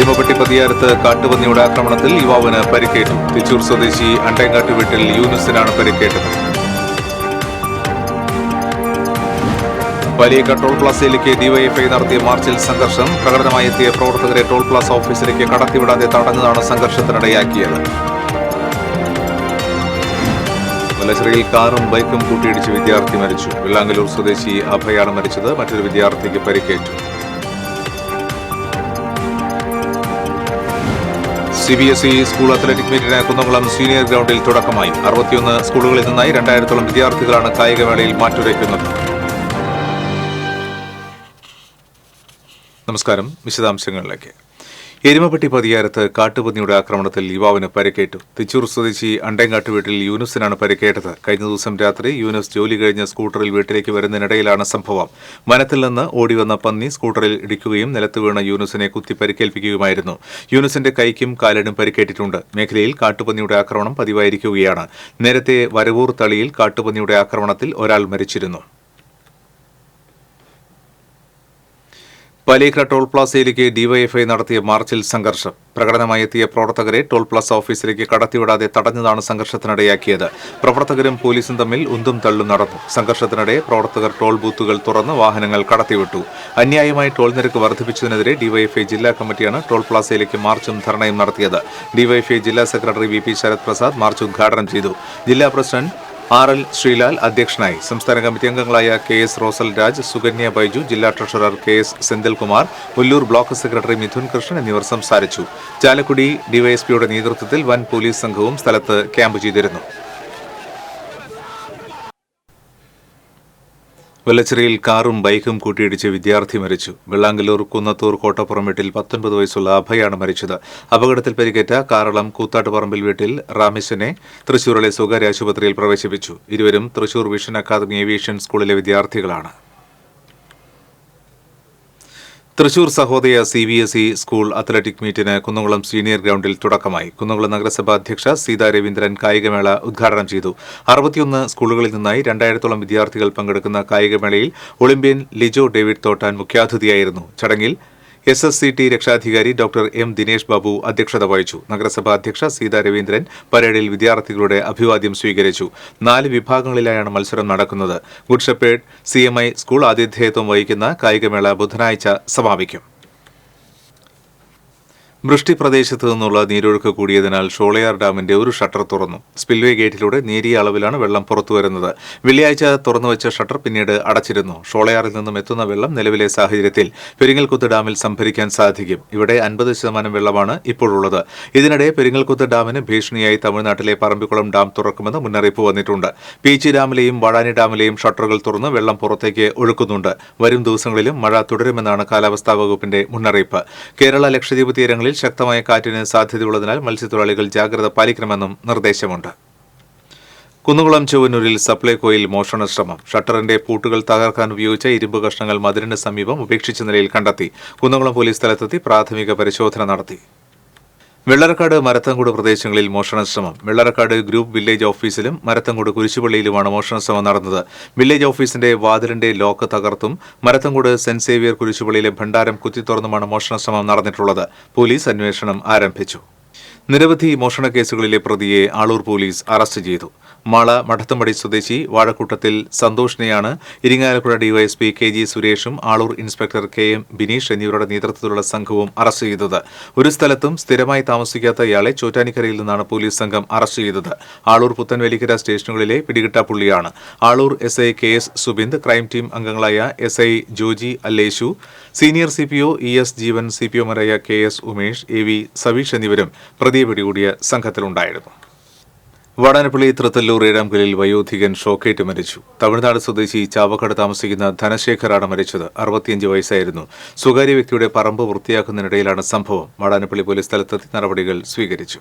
എരുമപ്പെട്ടി പതിയാരത്ത് കാട്ടുപന്നിയുടെ ആക്രമണത്തിൽ യുവാവിന് പരിക്കേറ്റു. തിച്ചൂർ സ്വദേശി അണ്ടേങ്കാട്ട് വീട്ടിൽ യൂനുസിനാണ് പരിക്കേറ്റത്. വലിയ ടോൾ പ്ലാസയിലേക്ക് ഡിവൈഎഫ്ഐ നടത്തിയ മാർച്ചിൽ സംഘർഷം. പ്രകടനമായി എത്തിയ പ്രവർത്തകരെ ടോൾ പ്ലാസ ഓഫീസിലേക്ക് കടത്തിവിടാതെ തടഞ്ഞതാണ് സംഘർഷത്തിനിടയാക്കിയത്. വല്ലശ്ശേരിയിൽ കാറും ബൈക്കും കൂട്ടിയിടിച്ച് വിദ്യാർത്ഥി മരിച്ചു. വെള്ളാങ്കല്ലൂർ സ്വദേശി അഭയാണ് മരിച്ചത്. മറ്റൊരു വിദ്യാർത്ഥിക്ക് പരിക്കേറ്റു. CBSE സ്കൂൾ അത്ലറ്റിക് മീറ്റിന് കുന്നംകുളം സീനിയർ ഗ്രൗണ്ടിൽ തുടക്കമായി. 61 സ്കൂളുകളിൽ നിന്നായി 2000-ഓളം വിദ്യാർത്ഥികളാണ് കായികമേളയിൽ മാറ്റുരയ്ക്കുന്നത്. നമസ്കാരം. വിശദാംശങ്ങളിലേക്ക്. എരുമപ്പെട്ടി പതിയാരത്ത് കാട്ടുപന്നിയുടെ ആക്രമണത്തിൽ യുവാവിന് പരിക്കേറ്റു. തിച്ചൂർ സ്വദേശി അണ്ടേങ്കാട്ട് വീട്ടിൽ യൂനുസിനാണ് പരിക്കേറ്റത്. കഴിഞ്ഞ ദിവസം രാത്രി യൂനുസ് ജോലി കഴിഞ്ഞ് സ്കൂട്ടറിൽ വീട്ടിലേക്ക് വരുന്നതിനിടയിലാണ് സംഭവം. വനത്തിൽ നിന്ന് ഓടിവന്ന പന്നി സ്കൂട്ടറിൽ ഇടിക്കുകയും നിലത്ത് വീണ യൂനുസിനെ കുത്തി പരിക്കേൽപ്പിക്കുകയുമായിരുന്നു. യൂനുസിന്റെ കൈക്കും കാലിനും പരിക്കേറ്റിട്ടുണ്ട്. മേഖലയിൽ കാട്ടുപന്നിയുടെ ആക്രമണം പതിവായിരിക്കുകയാണ്. നേരത്തെ വരവൂർ തളിയിൽ കാട്ടുപന്നിയുടെ ആക്രമണത്തിൽ ഒരാൾ മരിച്ചിരുന്നു. പലേഖ ടോൾ പ്ലാസയിലേക്ക് ഡിവൈഎഫ്ഐ നടത്തിയ മാർച്ചിൽ സംഘർഷം. പ്രകടനമായി എത്തിയ പ്രവർത്തകരെ ടോൾ പ്ലാസ ഓഫീസിലേക്ക് കടത്തിവിടാതെ തടഞ്ഞതാണ് സംഘർഷത്തിനിടയാക്കിയത്. പ്രവർത്തകരും പോലീസും തമ്മിൽ ഉന്തും തള്ളും നടന്നു. സംഘർഷത്തിനിടെ പ്രവർത്തകർ ടോൾ ബൂത്തുകൾ തുറന്ന് വാഹനങ്ങൾ കടത്തിവിട്ടു. അന്യായമായി ടോൾ നിരക്ക് വർദ്ധിപ്പിച്ചതിനെതിരെ ഡിവൈഎഫ്ഐ ജില്ലാ കമ്മിറ്റിയാണ് ടോൾ പ്ലാസയിലേക്ക് മാർച്ചും ധർണയും നടത്തിയത്. ഡിവൈഎഫ്ഐ ജില്ലാ secretary VP Sarath Prasad march ഉദ്ഘാടനം ചെയ്തു. ജില്ലാ പ്രസിഡന്റ് RL ശ്രീലാൽ അധ്യക്ഷനായി. സംസ്ഥാന കമ്മിറ്റി അംഗങ്ങളായ KS റോസൽ രാജ്, സുകന്യ ബൈജു, ജില്ലാ treasurer KS Senthilkumar, Ulloor block secretary Mithun Krishnan എന്നിവർ സംസാരിച്ചു. ചാലക്കുടി ഡിവൈഎസ്പിയുടെ നേതൃത്വത്തിൽ വൻ പോലീസ് സംഘവും സ്ഥലത്ത് ക്യാമ്പ് ചെയ്തിരുന്നു. വെള്ളച്ചിറയിൽ കാറും ബൈക്കും കൂട്ടിയിടിച്ച് വിദ്യാർത്ഥി മരിച്ചു. വെള്ളാങ്കല്ലൂർ കുന്നത്തൂർ കോട്ടപ്പുറം വീട്ടിൽ 19 വയസ്സുള്ള അഭയാണ് മരിച്ചത്. അപകടത്തിൽ പരിക്കേറ്റ കാറളം കൂത്താട്ടുപറമ്പിൽ വീട്ടിൽ റാമിസിനെ തൃശൂരിലെ സ്വകാര്യ ആശുപത്രിയിൽ പ്രവേശിപ്പിച്ചു. ഇരുവരും തൃശൂർ വിഷൻ അക്കാദമി ഏവിയേഷൻ സ്കൂളിലെ വിദ്യാർത്ഥികളാണ്. Thrissur Sahodaya CBSE school athletic മീറ്റിന് കുന്നംകുളം സീനിയർ ഗ്രൗണ്ടിൽ തുടക്കമായി. കുന്നംകുളം നഗരസഭാ അധ്യക്ഷ സീതാ രവീന്ദ്രൻ കായികമേള ഉദ്ഘാടനം ചെയ്തു. 61 സ്കൂളുകളിൽ നിന്നായി 2000-ഓളം വിദ്യാർത്ഥികൾ പങ്കെടുക്കുന്ന കായികമേളയിൽ ഒളിമ്പ്യൻ ലിജോ ഡേവിഡ് തോട്ടാൻ മുഖ്യാതിഥിയായിരുന്നു. ചടങ്ങിൽ SSCT രക്ഷാധികാരി ഡോക്ടർ M ദിനേഷ് ബാബു അധ്യക്ഷത വഹിച്ചു. നഗരസഭാ അധ്യക്ഷ സീതാ രവീന്ദ്രൻ പരേഡിൽ വിദ്യാർത്ഥികളുടെ അഭിവാദ്യം സ്വീകരിച്ചു. 4 വിഭാഗങ്ങളിലായാണ് മത്സരം നടക്കുന്നത്. ഗുഡ് ഷെപ്പേർഡ് CMI സ്കൂൾ ആതിഥേയത്വം വഹിക്കുന്ന കായികമേള ബുധനാഴ്ച സമാപിക്കും. വൃഷ്ടി പ്രദേശത്തു നിന്നുള്ള നീരൊഴുക്ക് കൂടിയതിനാൽ ഷോളയാർ ഡാമിന്റെ ഒരു ഷട്ടർ തുറന്നു. സ്പിൽവേ ഗേറ്റിലൂടെ നേരിയ അളവിലാണ് വെള്ളം പുറത്തുവരുന്നത്. വെള്ളിയാഴ്ച തുറന്നുവച്ച ഷട്ടർ പിന്നീട് അടച്ചിരുന്നു. ഷോളയാറിൽ നിന്നും എത്തുന്ന വെള്ളം നിലവിലെ സാഹചര്യത്തിൽ പെരിങ്ങൽകുത്ത് ഡാമിൽ സംഭരിക്കാൻ സാധിക്കും. ഇവിടെ 50% വെള്ളമാണ് ഇപ്പോഴുള്ളത്. ഇതിനിടെ പെരിങ്ങൽകുത്ത് ഡാമിന് ഭീഷണിയായി തമിഴ്നാട്ടിലെ പറമ്പിക്കുളം ഡാം തുറക്കുമെന്ന് മുന്നറിയിപ്പ് വന്നിട്ടുണ്ട്. പീച്ചി ഡാമിലെയും വാഴാനി ഡാമിലെയും ഷട്ടറുകൾ തുറന്ന് വെള്ളം പുറത്തേക്ക് ഒഴുക്കുന്നുണ്ട്. വരും ദിവസങ്ങളിലും മഴ തുടരുമെന്നാണ് കാലാവസ്ഥാ വകുപ്പിന്റെ മുന്നറിയിപ്പ്. കേരള ലക്ഷദ്വീപ് തീരങ്ങളിൽ ശക്തമായ കാറ്റിന് സാധ്യതയുള്ളതിനാൽ മത്സ്യത്തൊഴിലാളികൾ ജാഗ്രത പാലിക്കണമെന്നും നിർദ്ദേശമുണ്ട്. കുന്നംകുളം ചൊവ്വന്നൂരിൽ സപ്ലൈകോയിൽ മോഷണ ശ്രമം. ഷട്ടറിന്റെ പൂട്ടുകൾ തകർക്കാൻ ഉപയോഗിച്ച ഇരുമ്പ് കഷ്ണങ്ങൾ മതിലിന് സമീപം ഉപേക്ഷിച്ച നിലയിൽ കണ്ടെത്തി. കുന്നംകുളം പോലീസ് സ്ഥലത്തെത്തി പ്രാഥമിക പരിശോധന നടത്തി. വെള്ളറക്കാട് മരത്തങ്കോട് പ്രദേശങ്ങളിൽ മോഷണശ്രമം. വെള്ളറക്കാട് ഗ്രൂപ്പ് വില്ലേജ് ഓഫീസിലും മരത്തങ്കോട് കുരിശുപള്ളിയിലുമാണ് മോഷണശ്രമം നടന്നത്. വില്ലേജ് ഓഫീസിന്റെ വാതിലിന്റെ ലോക്ക് തകർത്തും മരത്തങ്കോട് സെന്റ് സേവിയർ കുരിശുപള്ളിയിലെ ഭണ്ഡാരം കുത്തിത്തുറന്നുമാണ് മോഷണശ്രമം നടന്നിട്ടുള്ളത്. പോലീസ് അന്വേഷണം ആരംഭിച്ചു. നിരവധി മോഷണ കേസുകളിലെ പ്രതിയെ ആളൂർ പോലീസ് അറസ്റ്റ് ചെയ്തു. മാള മഠത്തുംപടി സ്വദേശി വാഴക്കൂട്ടത്തിൽ സന്തോഷിനെയാണ് ഇരിങ്ങാലക്കുട ഡിവൈഎസ്പി KG സുരേഷും ആളൂർ ഇൻസ്പെക്ടർ KM ബിനീഷ് എന്നിവരുടെ നേതൃത്വത്തിലുള്ള സംഘവും അറസ്റ്റ് ചെയ്തത്. ഒരു സ്ഥലത്തും സ്ഥിരമായി താമസിക്കാത്ത ഇയാളെ ചോറ്റാനിക്കരയിൽ നിന്നാണ് പോലീസ് സംഘം അറസ്റ്റ് ചെയ്തത്. ആളൂർ പുത്തൻവേലിക്കര സ്റ്റേഷനുകളിലെ പിടികിട്ടാപ്പുള്ളിയാണ്. Aloor SI KS Subind, crime team അംഗങ്ങളായ SI Joji Alleshu, senior CPO ES Jeevan, CPOമാരായ KS ഉമേഷ്, AV സവീഷ് എന്നിവരും പ്രതിയെ പിടികൂടിയ സംഘത്തിലുണ്ടായിരുന്നു. വാടാനപ്പള്ളി തൃത്തല്ലൂർ ഏഴാംകലിൽ വയോധികൻ ഷോക്കേറ്റ് മരിച്ചു. തമിഴ്നാട് സ്വദേശി ചാവക്കാട് താമസിക്കുന്ന ധനശേഖറാണ് മരിച്ചത്. 65 വയസ്സായിരുന്നു. സ്വകാര്യ വ്യക്തിയുടെ പറമ്പ് വൃത്തിയാക്കുന്നതിനിടയിലാണ് സംഭവം. വാടാനപ്പള്ളി പോലീസ് സ്ഥലത്തെത്തി നടപടികൾ സ്വീകരിച്ചു.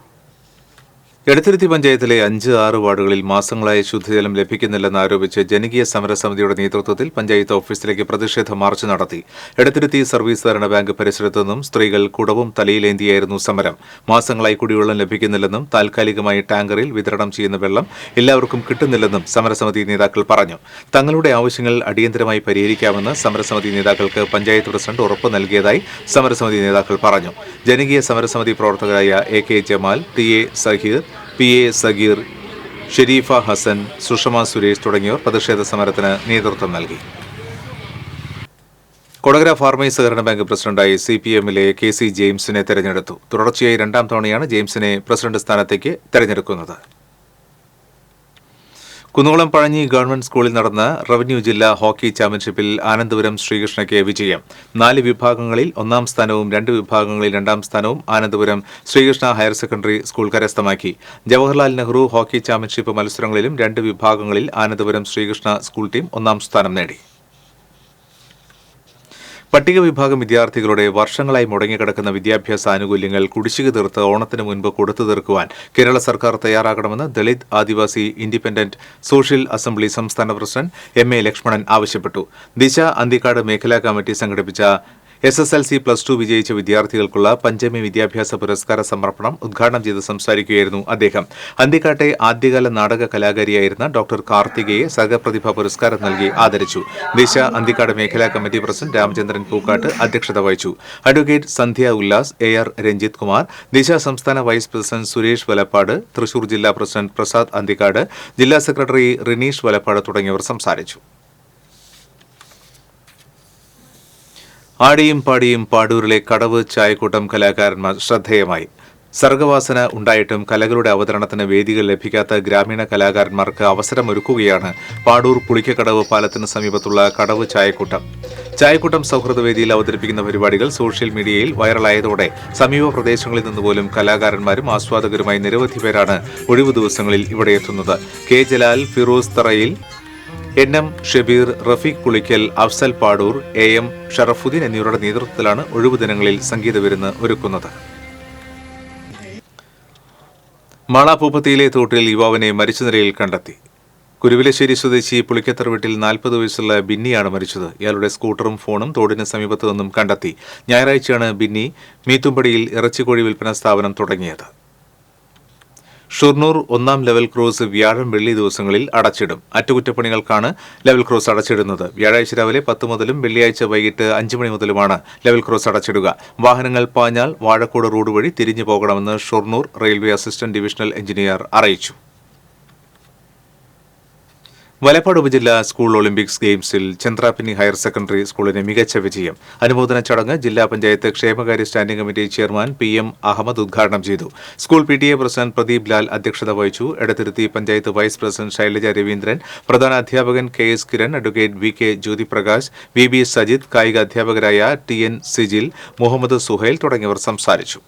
എടത്തിരുത്തി പഞ്ചായത്തിലെ 5-6 വാർഡുകളിൽ മാസങ്ങളായി ശുദ്ധജലം ലഭിക്കുന്നില്ലെന്നാരോപിച്ച് ജനകീയ സമരസമിതിയുടെ നേതൃത്വത്തിൽ പഞ്ചായത്ത് ഓഫീസിലേക്ക് പ്രതിഷേധ മാർച്ച് നടത്തി. എടത്തിരുത്തി സർവീസ് സഹകരണ ബാങ്ക് പരിസരത്തു നിന്നും സ്ത്രീകൾ കുടവും തലയിലേന്തിയായിരുന്നു സമരം. മാസങ്ങളായി കുടിവെള്ളം ലഭിക്കുന്നില്ലെന്നും താൽക്കാലികമായി ടാങ്കറിൽ വിതരണം ചെയ്യുന്ന വെള്ളം എല്ലാവർക്കും കിട്ടുന്നില്ലെന്നും സമരസമിതി നേതാക്കൾ പറഞ്ഞു. തങ്ങളുടെ ആവശ്യങ്ങൾ അടിയന്തരമായി പരിഹരിക്കാമെന്ന് സമരസമിതി നേതാക്കൾക്ക് പഞ്ചായത്ത് പ്രസിഡന്റ് ഉറപ്പ് നൽകിയതായി സമരസമിതി നേതാക്കൾ പറഞ്ഞു. ജനകീയ സമരസമിതി പ്രവർത്തകരായ AK Jamal, TA Saheer, PA Sageer, Sherifa Hasan, Sushama Suresh തുടങ്ങിയവർ പ്രതിഷേധ സമരത്തിന് നേതൃത്വം നൽകി. കൊടകര ഫാർമേഴ്സ് സഹകരണ ബാങ്ക് പ്രസിഡന്റായി CPM-ലെ KC ജെയിംസിനെ തെരഞ്ഞെടുത്തു. തുടർച്ചയായി 2ാം തവണയാണ് ജെയിംസിനെ പ്രസിഡന്റ് സ്ഥാനത്തേക്ക് തെരഞ്ഞെടുക്കുന്നത്. കുന്നംകുളം പഴഞ്ഞി ഗവൺമെന്റ് സ്കൂളിൽ നടന്ന റവന്യൂ ജില്ലാ ഹോക്കി ചാമ്പ്യൻഷിപ്പിൽ ആനന്ദപുരം ശ്രീകൃഷ്ണയ്ക്ക് വിജയം. 4 വിഭാഗങ്ങളിൽ 1ാം സ്ഥാനവും 2 വിഭാഗങ്ങളിൽ 2ാം സ്ഥാനവും Anandapuram Sreekrishna higher secondary school കരസ്ഥമാക്കി. ജവഹർലാൽ നെഹ്റു ഹോക്കി ചാമ്പ്യൻഷിപ്പ് മത്സരങ്ങളിലും 2 വിഭാഗങ്ങളിൽ ആനന്ദപുരം ശ്രീകൃഷ്ണ സ്കൂൾ ടീം 1ാം സ്ഥാനം നേടി. പട്ടിക വിഭാഗം വിദ്യാർത്ഥികളുടെ വർഷങ്ങളായി മുടങ്ങിക്കിടക്കുന്ന വിദ്യാഭ്യാസ ആനുകൂല്യങ്ങൾ കുടിശ്ശിക തീർത്ത് ഓണത്തിന് മുൻപ് കൊടുത്തു തീർക്കുവാൻ കേരള സർക്കാർ തയ്യാറാകണമെന്ന് ദളിത് ആദിവാസി ഇൻഡിപെൻഡന്റ് സോഷ്യൽ അസംബ്ലി സംസ്ഥാന പ്രസിഡന്റ് MA ലക്ഷ്മണൻ ആവശ്യപ്പെട്ടു. ദിശ അന്തിക്കാട് മേഖലാ കമ്മിറ്റി സംഘടിപ്പിച്ച SSLC+2 വിജയിച്ച വിദ്യാർത്ഥികൾക്കുള്ള പഞ്ചമി വിദ്യാഭ്യാസ പുരസ്കാര സമർപ്പണം ഉദ്ഘാടനം ചെയ്ത് സംസാരിക്കുകയായിരുന്നു അദ്ദേഹം. അന്തിക്കാട്ടെ ആദ്യകാല നാടക കലാകാരിയായിരുന്ന ഡോക്ടർ കാർത്തികയെ സഹപ്രതിഭ പുരസ്കാരം നൽകി ആദരിച്ചു. ദിശ അന്തിക്കാട് മേഖലാ കമ്മിറ്റി പ്രസിഡന്റ് രാമചന്ദ്രൻ പൂക്കാട്ട് അധ്യക്ഷത വഹിച്ചു. അഡ്വക്കേറ്റ് സന്ധ്യ ഉല്ലാസ്, AR രഞ്ജിത് കുമാർ, ദിശ സംസ്ഥാന വൈസ് പ്രസിഡന്റ് സുരേഷ് വലപ്പാട്, തൃശൂർ ജില്ലാ പ്രസിഡന്റ് പ്രസാദ് അന്തിക്കാട്, ജില്ലാ സെക്രട്ടറി റിനീഷ് വലപ്പാട് തുടങ്ങിയവർ സംസാരിച്ചു. ആടിയും പാടിയും പാടൂരിലെ കടവ് ചായക്കൂട്ടം കലാകാരന്മാർ ശ്രദ്ധേയമായി. സർഗവാസന ഉണ്ടായിട്ടും കലകളുടെ അവതരണത്തിന് വേദികൾ ലഭിക്കാത്ത ഗ്രാമീണ കലാകാരന്മാർക്ക് അവസരമൊരുക്കുകയാണ് പാടൂർ പുളിക്കക്കടവ് പാലത്തിന് സമീപത്തുള്ള കടവ് ചായക്കൂട്ടം. ചായക്കൂട്ടം സൗഹൃദവേദിയിൽ അവതരിപ്പിക്കുന്ന പരിപാടികൾ സോഷ്യൽ മീഡിയയിൽ വൈറലായതോടെ സമീപ പ്രദേശങ്ങളിൽ നിന്നുപോലും കലാകാരന്മാരും ആസ്വാദകരുമായി നിരവധി പേരാണ് ഒഴിവു ദിവസങ്ങളിൽ ഇവിടെ എത്തുന്നത്. K ജലാൽ, ഫിറോസ് തറയിൽ, NM ഷബീർ, റഫീഖ് പുളിക്കൽ, അഫ്സൽ പാടൂർ, AM ഷറഫുദ്ദീൻ എന്നിവരുടെ നേതൃത്വത്തിലാണ് ഒഴിവുദിനങ്ങളിൽ സംഗീത വിരുന്ന് ഒരുക്കുന്നത്. മാളാപ്പൂപ്പത്തിയിലെ തോട്ടിൽ യുവാവിനെ മരിച്ച നിലയിൽ കണ്ടെത്തി. കുരുവിലശ്ശേരി സ്വദേശി പുളിക്കത്തറ വീട്ടിൽ 40 വയസ്സുള്ള ബിന്നിയാണ് മരിച്ചത്. ഇയാളുടെ സ്കൂട്ടറും ഫോണും തോടിന് സമീപത്തു നിന്നും കണ്ടെത്തി. ഞായറാഴ്ചയാണ് ബിന്നി മീത്തുംപടിയിൽ ഇറച്ചിക്കോഴി വിൽപ്പന സ്ഥാപനം തുടങ്ങിയത്. ഷൊർണൂർ 1ാം ലെവൽ ക്രോസ് വ്യാഴം വെള്ളി ദിവസങ്ങളിൽ അടച്ചിടും. അറ്റകുറ്റപ്പണികൾക്കാണ് ലെവൽ ക്രോസ് അടച്ചിടുന്നത്. വ്യാഴാഴ്ച രാവിലെ 10 മുതലും വെള്ളിയാഴ്ച വൈകിട്ട് 5 മണി മുതലുമാണ് ലെവൽ ക്രോസ് അടച്ചിടുക. വാഹനങ്ങൾ പാഞ്ഞാൽ വാഴക്കോട് റോഡ് വഴി തിരിഞ്ഞു പോകണമെന്ന് Shoranur railway assistant divisional engineer അറിയിച്ചു. വലപ്പാട് ഉപജില്ലാ സ്കൂൾ ഒളിമ്പിക്സ് ഗെയിംസിൽ ചന്ദ്രാപിന്നി ഹയർ സെക്കൻഡറി സ്കൂളിന് മികച്ച വിജയം. അനുമോദന ചടങ്ങ് ജില്ലാ പഞ്ചായത്ത് ക്ഷേമകാര്യ standing committee chairman PM Ahammed ഉദ്ഘാടനം ചെയ്തു. School PTA president Pradeep Lal അധ്യക്ഷത വഹിച്ചു. എടത്തിരുത്തി പഞ്ചായത്ത് വൈസ് പ്രസിഡന്റ് ശൈലജ രവീന്ദ്രൻ, പ്രധാന അധ്യാപകൻ KS Kiran, advocate VK Jyothiprakash, VB Sajith, കായിക അധ്യാപകരായ TN സിജിൽ, മുഹമ്മദ് സുഹൈൽ തുടങ്ങിയവർ സംസാരിച്ചു.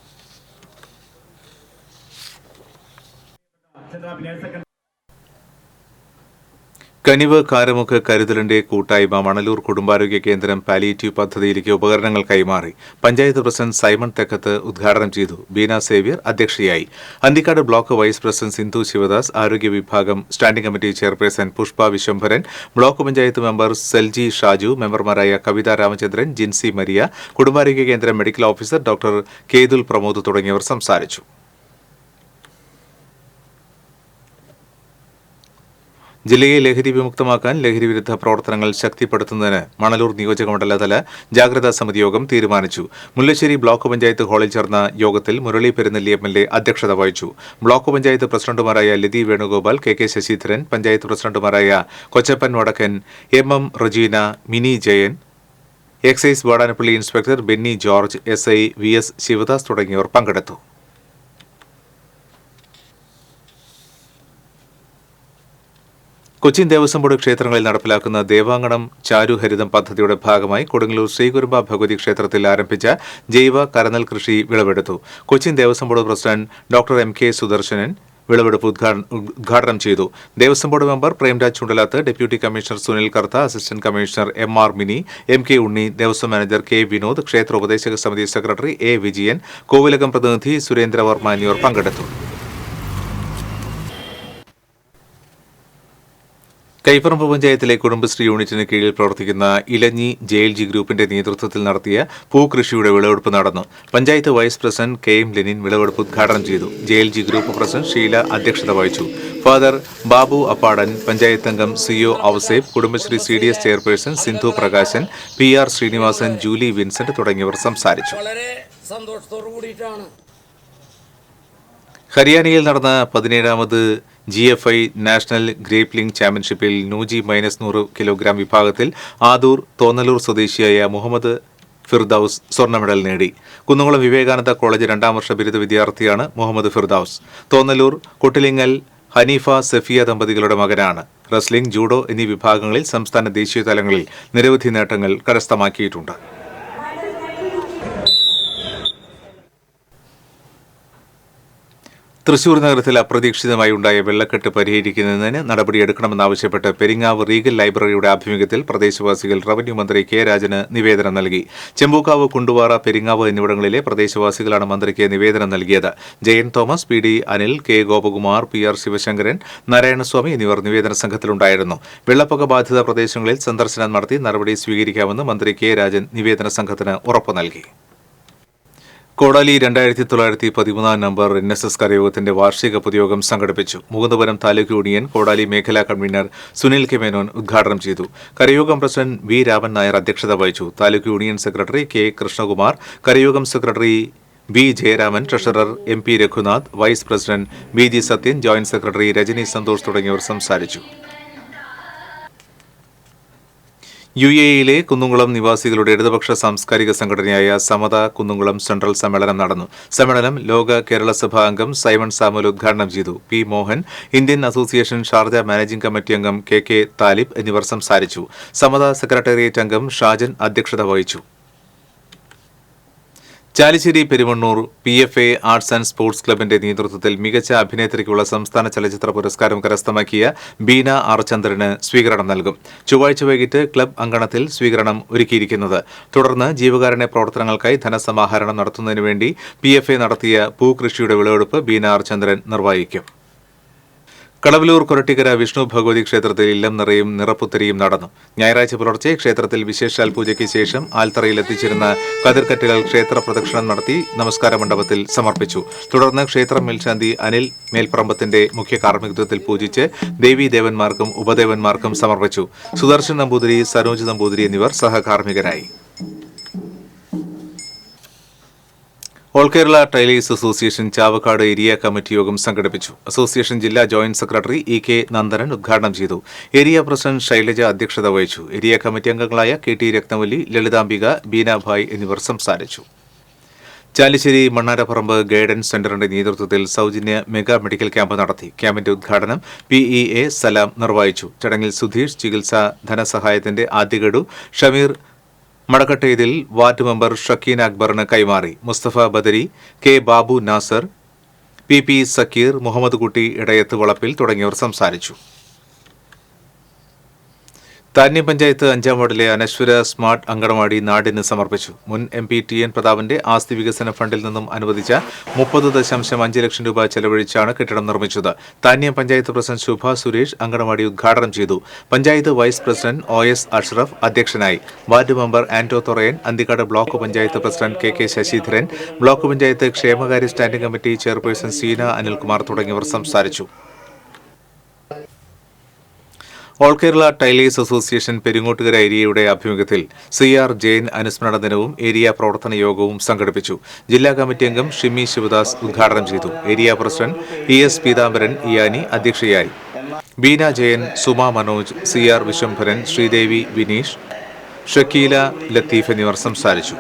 കനിവ് കാരമുക്ക് കരുതലിന്റെ കൂട്ടായ്മ മണലൂർ കുടുംബാരോഗ്യ കേന്ദ്രം പാലിയേറ്റീവ് പദ്ധതിയിലേക്ക് ഉപകരണങ്ങൾ കൈമാറി. പഞ്ചായത്ത് പ്രസിഡന്റ് സൈമൺ തെക്കത്ത് ഉദ്ഘാടനം ചെയ്തു. ബീന സേവ്യർ അധ്യക്ഷയായി. Anthikad block vice president Sindhu Sivadas, ആരോഗ്യ വിഭാഗം standing committee chairperson Pushpa Viswambharan, block panchayat member Selji Shaju, മെമ്പർമാരായ കവിത രാമചന്ദ്രൻ, ജിൻസി മരിയ, കുടുംബാരോഗ്യ കേന്ദ്രം medical officer doctor Kethul Pramod തുടങ്ങിയവർ സംസാരിച്ചു. ജില്ലയെ ലഹരി വിമുക്തമാക്കാൻ ലഹരി വിരുദ്ധ പ്രവർത്തനങ്ങൾ ശക്തിപ്പെടുത്തുന്നതിന് മണലൂർ നിയോജകമണ്ഡലതല ജാഗ്രതാ സമിതി യോഗം തീരുമാനിച്ചു. മുല്ലശ്ശേരി ബ്ലോക്ക് പഞ്ചായത്ത് ഹാളിൽ ചേർന്ന യോഗത്തിൽ മുരളി പെരുന്നെല്ലി MLA അധ്യക്ഷത വഹിച്ചു. ബ്ലോക്ക് പഞ്ചായത്ത് പ്രസിഡന്റുമാരായ ലതി വേണുഗോപാൽ, KK ശശിധരൻ, പഞ്ചായത്ത് പ്രസിഡന്റുമാരായ Kochappan Vadakkan, MM Rejeena, Mini Jayan, excise Vadanappally inspector Benny George, SI VS Sivadas തുടങ്ങിയവർ പങ്കെടുത്തു. കൊച്ചിൻ ദേവസ്വം ബോർഡ് ക്ഷേത്രങ്ങളിൽ നടപ്പിലാക്കുന്ന ദേവാങ്കണം ചാരുഹരിതം പദ്ധതിയുടെ ഭാഗമായി കൊടുങ്ങല്ലൂർ ശ്രീകുരുമ്പ ഭഗവതി ക്ഷേത്രത്തിൽ ആരംഭിച്ച ജൈവ കരനെൽ കൃഷി വിളവെടുത്തു. Cochin Devaswom board president doctor MK Sudarsanan വിളവെടുപ്പ് ഉദ്ഘാടനം ചെയ്തു. Devaswom board member Premraj Chundalath, deputy commissioner Sunil Kartha, assistant commissioner MR Mini, MK Unni, Devaswom manager K Vinod, ക്ഷേത്ര ഉപദേശക സമിതി സെക്രട്ടറി A വിജയൻ, കോവിലകം പ്രതിനിധി സുരേന്ദ്രവർമ്മ എന്നിവർ പങ്കെടുത്തു. കൈപ്പറമ്പ് പഞ്ചായത്തിലെ കുടുംബശ്രീ യൂണിറ്റിന് കീഴിൽ പ്രവർത്തിക്കുന്ന ഇലഞ്ഞി ജെഎൽജി ഗ്രൂപ്പിന്റെ നേതൃത്വത്തിൽ നടത്തിയ പൂക്കൃഷിയുടെ വിളവെടുപ്പ് നടന്നു. Panchayat vice president K M Lenin വിളവെടുപ്പ് ഉദ്ഘാടനം ചെയ്തു. ജെഎൽജി ഗ്രൂപ്പ് പ്രസിഡന്റ് ഷീല അധ്യക്ഷത വഹിച്ചു. ഫാദർ ബാബു അപ്പാടൻ, പഞ്ചായത്ത് അംഗം C O Ouseph, Kudumbashree CDS chairperson Sindhu Prakashan, PR Srinivasan, Julie Vincent തുടങ്ങിയവർ സംസാരിച്ചു. ഹരിയാനയിൽ നടന്ന 17ാമത് GFI നാഷണൽ ഗ്രേപ്ലിംഗ് ചാമ്പ്യൻഷിപ്പിൽ 100 കിലോഗ്രാം വിഭാഗത്തിൽ ആദൂർ തോന്നലൂർ സ്വദേശിയായ മുഹമ്മദ് ഫിർദൌസ് സ്വർണ്ണ മെഡൽ നേടി. കുന്നംകുളം വിവേകാനന്ദ കോളേജ് 2ാം വർഷ ബിരുദ വിദ്യാർത്ഥിയാണ് മുഹമ്മദ് ഫിർദൌസ്. തോന്നലൂർ കൊട്ടിലിങ്ങൽ ഹനീഫ സഫിയ ദമ്പതികളുടെ മകനാണ്. റെസ്ലിംഗ്, ജൂഡോ എന്നീ വിഭാഗങ്ങളിൽ സംസ്ഥാന ദേശീയ തലങ്ങളിൽ നിരവധി നേട്ടങ്ങൾ കരസ്ഥമാക്കിയിട്ടുണ്ട്. തൃശൂർ നഗരത്തിൽ അപ്രതീക്ഷിതമായി ഉണ്ടായ വെള്ളക്കെട്ട് പരിഹരിക്കുന്നതിന് നടപടിയെടുക്കണമെന്നാവശ്യപ്പെട്ട് പെരിങ്ങാവ് റീഗൽ ലൈബ്രറിയുടെ ആഭിമുഖ്യത്തിൽ പ്രദേശവാസികൾ റവന്യൂ മന്ത്രി കെ രാജന് നിവേദനം നൽകി. ചെമ്പൂക്കാവ്, കുണ്ടുവാറ, പെരിങ്ങാവ് എന്നിവിടങ്ങളിലെ പ്രദേശവാസികളാണ് മന്ത്രിക്ക് നിവേദനം നൽകിയത്. Jayan Thomas, PD Anil, K Gopakumar, PR Sivasankaran, Narayanaswamy എന്നിവർ നിവേദന സംഘത്തിലുണ്ടായിരുന്നു. വെള്ളപ്പൊക്ക ബാധിത പ്രദേശങ്ങളിൽ സന്ദർശനം നടത്തി നടപടി സ്വീകരിക്കാമെന്ന് മന്ത്രി കെ രാജൻ നിവേദന സംഘത്തിന് ഉറപ്പു നൽകി. കോടാലി 2913 നമ്പർ NSS കരയോഗത്തിന്റെ വാർഷിക പൊതുയോഗം സംഘടിപ്പിച്ചു. മുകുന്ദപുരം താലൂക്ക് യൂണിയൻ കോടാലി മേഖലാ കൺവീനർ സുനിൽ കെ മേനോൻ ഉദ്ഘാടനം ചെയ്തു. കരയോഗം പ്രസിഡന്റ് V രാമൻ നായർ അധ്യക്ഷത വഹിച്ചു. Taluk union secretary K Krishnakumar, Karayogam secretary B Jayaraman, treasurer MP Raghunath, vice president BG Sathyan, joint secretary Rajani Santhosh തുടങ്ങിയവർ സംസാരിച്ചു. UAEയിലെ കുന്നുംകുളം നിവാസികളുടെ ഇടതുപക്ഷ സാംസ്കാരിക സംഘടനയായ സമത കുന്നുംകുളം സെൻട്രൽ സമ്മേളനം നടന്നു. സമ്മേളനം ലോക കേരള സഭ അംഗം സൈമൺ സാമുൽ ഉദ്ഘാടനം ചെയ്തു. P Mohan, Indian association Sharjah managing committee അംഗം KK താലിബ് എന്നിവർ സംസാരിച്ചു. സമത സെക്രട്ടേറിയറ്റ് അംഗം ഷാജൻ അധ്യക്ഷത വഹിച്ചു. Chalissery Perumannur PFA arts and sports ക്ലബിന്റെ നേതൃത്വത്തിൽ മികച്ച അഭിനേത്രിക്കുള്ള സംസ്ഥാന ചലച്ചിത്ര പുരസ്കാരം കരസ്ഥമാക്കിയ ബീന R ചന്ദ്രന് സ്വീകരണം നൽകും. ചൊവ്വാഴ്ച വൈകിട്ട് ക്ലബ് അങ്കണത്തിൽ സ്വീകരണം ഒരുക്കിയിരിക്കുന്നത്. തുടർന്ന് ജീവകാരുണ്യ പ്രവർത്തനങ്ങൾക്കായി ധനസമാഹരണം നടത്തുന്നതിനുവേണ്ടി PFA നടത്തിയ പൂക്കൃഷിയുടെ വിളവെടുപ്പ് ബീന R ചന്ദ്രൻ നിർവഹിക്കും. കടവലൂർ കൊരട്ടിക്കര വിഷ്ണു ഭഗവതി ക്ഷേത്രത്തിൽ ഇല്ലം നിറയും നിറപ്പുത്തരിയും നടന്നു. ഞായറാഴ്ച പുലർച്ചെ ക്ഷേത്രത്തിൽ വിശേഷാൽ പൂജയ്ക്ക് ശേഷം ആൽത്തറയിൽ എത്തിച്ചിരുന്ന കതിർക്കറ്റുകൾ ക്ഷേത്ര പ്രദക്ഷിണം നടത്തി നമസ്കാര മണ്ഡപത്തിൽ സമർപ്പിച്ചു. തുടർന്ന് ക്ഷേത്രം മേൽശാന്തി അനിൽ മേൽപ്പറമ്പത്തിന്റെ മുഖ്യ കാർമ്മികത്വത്തിൽ പൂജിച്ച് ദേവീദേവന്മാർക്കും ഉപദേവന്മാർക്കും സമർപ്പിച്ചു. സുദർശൻ നമ്പൂതിരി, സരോജ് നമ്പൂതിരി എന്നിവർ സഹകാർമ്മികരായി. All Kerala tailors association Chavakkad area committee യോഗം സംഘടിപ്പിച്ചു. അസോസിയേഷൻ ജില്ലാ ജോയിന്റ് സെക്രട്ടറി EK നന്ദനൻ ഉദ്ഘാടനം ചെയ്തു. ഏരിയ പ്രസിഡന്റ് ശൈലജ അധ്യക്ഷത വഹിച്ചു. ഏരിയ കമ്മിറ്റി അംഗങ്ങളായ KT രത്നവല്ലി, ലളിതാംബിക, ബീനാഭായ് എന്നിവർ സംസാരിച്ചു. ചാലിശ്ശേരി മണ്ണാരപ്പറമ്പ് ഗൈഡൻസ് സെന്ററിന്റെ നേതൃത്വത്തിൽ സൗജന്യ മെഗാ മെഡിക്കൽ ക്യാമ്പ് നടത്തി. ക്യാമ്പിന്റെ ഉദ്ഘാടനം PEA സലാം നിർവഹിച്ചു. ചടങ്ങിൽ സുധീഷ് ചികിത്സാ ധനസഹായത്തിന്റെ ആദ്യ ഗഡു ഷമീർ മടക്കട്ടേതിൽ വാർഡ് മെമ്പർ ഷക്കീൻ അക്ബറിന് കൈമാറി. മുസ്തഫ ബദരി, K ബാബു നാസർ, PP സക്കീർ, മുഹമ്മദ് കുട്ടി ഇടയത്ത് വളപ്പിൽ തുടങ്ങിയവർ സംസാരിച്ചു. താന്യം പഞ്ചായത്ത് 5ാം വാർഡിലെ അനശ്വര സ്മാർട്ട് അങ്കണവാടി നാടിന് സമർപ്പിച്ചു. മുൻ MP TN പ്രതാപന്റെ ആസ്തി വികസന ഫണ്ടിൽ നിന്നും അനുവദിച്ച 30.5 ലക്ഷം രൂപ ചെലവഴിച്ചാണ് കെട്ടിടം നിർമ്മിച്ചത്. താന്യം പഞ്ചായത്ത് പ്രസിഡന്റ് ശുഭ സുരേഷ് അങ്കണവാടി ഉദ്ഘാടനം ചെയ്തു. Panchayat vice president OS Ashraf അധ്യക്ഷനായി. Ward member Anto Thorayan, Anthikad block panchayat president KK Sasidharan, block panchayat ക്ഷേമകാര്യ standing committee chairperson Seena Anilkumar തുടങ്ങിയവർ സംസാരിച്ചു. All Kerala tailors association Peringottukara ഏരിയയുടെ ആഭിമുഖ്യത്തിൽ CR ജെയിൻ അനുസ്മരണ ദിനവും ഏരിയ പ്രവർത്തന യോഗവും സംഘടിപ്പിച്ചു. ജില്ലാ കമ്മിറ്റി അംഗം ഷിമി ശിവദാസ് ഉദ്ഘാടനം ചെയ്തു. ഏരിയ പ്രസിഡന്റ് ES പീതാംബരൻ ഇയാനി അധ്യക്ഷയായി. ബീന ജയൻ, സുമ മനോജ്, CR വിശ്വംഭരൻ, ശ്രീദേവി വിനീഷ്, ഷക്കീല ലത്തീഫ് എന്നിവർ സംസാരിച്ചു.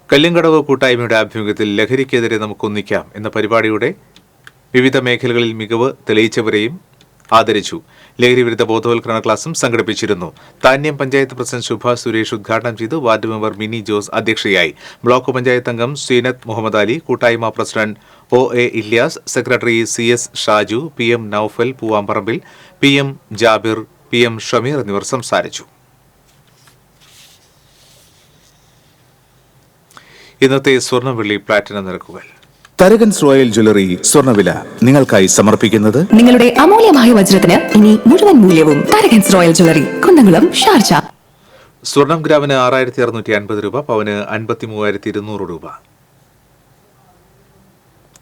കല്ലിങ്കടവ് കൂട്ടായ്മയുടെ ആഭിമുഖ്യത്തിൽ ലഹരിക്കെതിരെ നമുക്കൊന്നിക്കാം എന്ന പരിപാടിയുടെ വിവിധ മേഖലകളിൽ മികവ് തെളിയിച്ചവരെയും ആദരിച്ചു. ലഹരിവിരുദ്ധ ബോധവൽക്കരണ ക്ലാസും സംഘടിപ്പിച്ചിരുന്നു. താന്യം പഞ്ചായത്ത് പ്രസിഡന്റ് ശുഭ സുരേഷ് ഉദ്ഘാടനം ചെയ്തു. വാർഡ് മെമ്പർ മിനി ജോസ് അധ്യക്ഷയായി. ബ്ലോക്ക് പഞ്ചായത്ത് അംഗം സീനത്ത് മുഹമ്മദ് അലി, കൂട്ടായ്മ president OA Ilyas, secretary CS Shaju, PM Noufal Poovamparambil, PM Jabir, PM Shameer എന്നിവർ സംസാരിച്ചു. ഇന്നത്തെ സ്വർണ്ണ വെള്ളി പ്ലാറ്റിനം നിരക്കുകൾ: തരകൻസ് റോയൽ ജ്വല്ലറി സ്വർണ്ണവില നിങ്ങൾക്കായി സമർപ്പിക്കുന്നത് നിങ്ങളുടെ അമൂല്യമായ വജ്രത്തിന് ഇനി മുഴുവൻ മൂല്യവും Tharakans royal jewellery, Kunnamkulam, Sharjah. സ്വർണം ഗ്രാമിന് 6650 രൂപ, പവന് 53,200 രൂപ.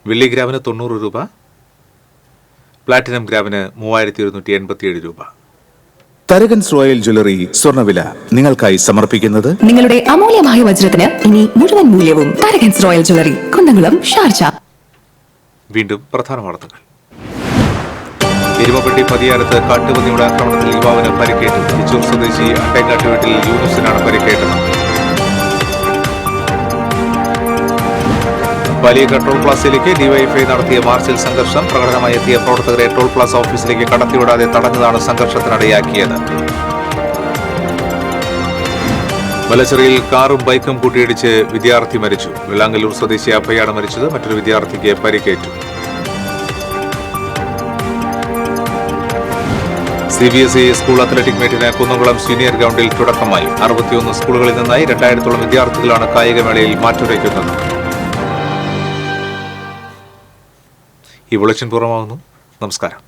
വെള്ളി ഗ്രാമിന് 90 രൂപ, പ്ലാറ്റിനം ഗ്രാമിന് 3187 രൂപ. തരകൻസ് റോയൽ ജ്വല്ലറി സ്വർണ്ണവില നിങ്ങൾക്കായി സമർപ്പിക്കുന്നത് നിങ്ങളുടെ അമൂല്യമായ വജ്രത്തിന് ഇനി മുഴുവൻ മൂല്യവും Tharakans royal jewellery, Kunnamkulam, Sharjah. വീണ്ടും പ്രധാന വാർത്തകൾ. എരുമപ്പെട്ടി പതിയാരത്ത് കാട്ടുപന്നിയുടെ ആക്രമണത്തിൽ യുവാവിന് പരിക്കേറ്റു. തൃശൂർ സ്വദേശി അട്ടേക്കാട്ട് വീട്ടിൽ യൂനുസിനാണ് പരിക്കേറ്റത്. വലിയ ടോൾ പ്ലാസയിലേക്ക് ഡിവൈഎഫ്ഐ നടത്തിയ മാർച്ചിൽ സംഘർഷം. പ്രകടനമായി എത്തിയ പ്രവർത്തകരെ ടോൾ പ്ലാസ ഓഫീസിലേക്ക് കടത്തിവിടാതെ തടഞ്ഞതാണ് സംഘർഷത്തിനിടയാക്കിയത്. വലച്ചിറയിൽ കാറും ബൈക്കും കൂട്ടിയിടിച്ച് വിദ്യാർത്ഥി മരിച്ചു. വെള്ളാങ്കല്ലൂർ സ്വദേശി അഭയാണ് മരിച്ചത്. മറ്റൊരു വിദ്യാർത്ഥിക്ക് പരിക്കേറ്റു. CBSE സ്കൂൾ അത്ലറ്റിക് മീറ്റിന് കുന്നംകുളം സീനിയർ ഗ്രൗണ്ടിൽ തുടക്കമായി. 61 സ്കൂളുകളിൽ നിന്നായി 2000-ഓളം വിദ്യാർത്ഥികളാണ് കായികമേളയിൽ മാറ്റുരയ്ക്കുന്നത്. ഈ ബുള്ളറ്റിൻ പൂർണ്ണമാകുന്നു. നമസ്കാരം.